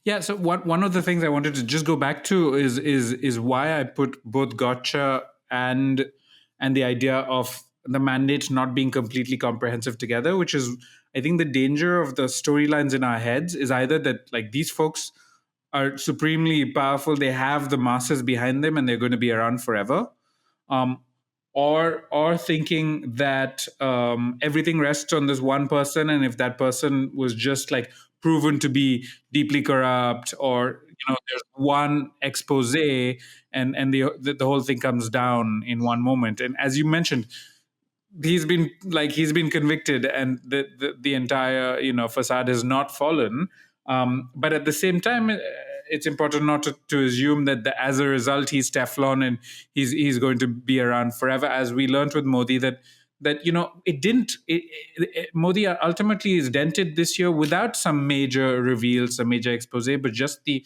Yeah. So one of the things I wanted to just go back to is why I put both gotcha and the idea of the mandate not being completely comprehensive together, which is, I think, the danger of the storylines in our heads is either that like these folks are supremely powerful, they have the masses behind them, and they're going to be around forever, um, or thinking that everything rests on this one person, and if that person was just like proven to be deeply corrupt, or there's one expose, and the whole thing comes down in one moment. And as you mentioned, he's been convicted, and the entire facade has not fallen. But at the same time, it's important not to assume that as a result he's Teflon and he's going to be around forever. As we learned with Modi, that it didn't. Modi ultimately is dented this year without some major reveals, some major expose, but just the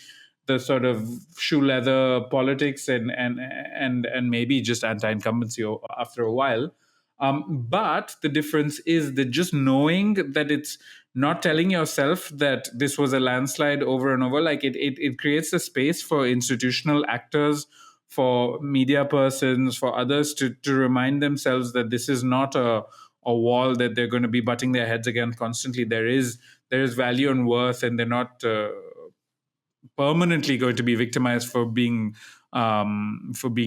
sort of shoe leather politics and maybe just anti-incumbency after a while. But the difference is that just knowing that it's not telling yourself that this was a landslide over and over, like it creates a space for institutional actors, for media persons, for others to remind themselves that this is not a wall that they're going to be butting their heads against constantly. There is value and worth, and they're not permanently going to be victimized for being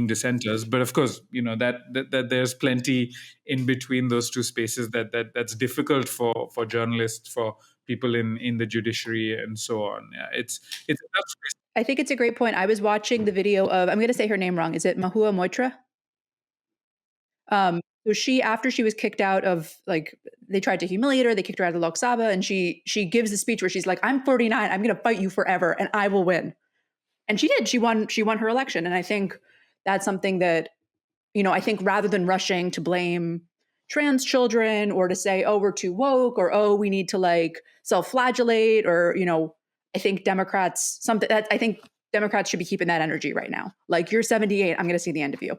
dissenters. But of course, that there's plenty in between those two spaces that's difficult for journalists, for people in the judiciary, and so on. Yeah, it's a tough space. I think it's a great point. I was watching the video of, I'm going to say her name wrong. Is it Mahua Moitra? So after she was kicked out of, like, they tried to humiliate her, they kicked her out of Lok Sabha, and she gives a speech where she's like, I'm 49, I'm going to fight you forever, and I will win. And she did. She won her election. And I think that's something that, I think rather than rushing to blame trans children or to say, oh, we're too woke, or, oh, we need to like self-flagellate, or, I think Democrats should be keeping that energy right now. Like, you're 78, I'm going to see the end of you.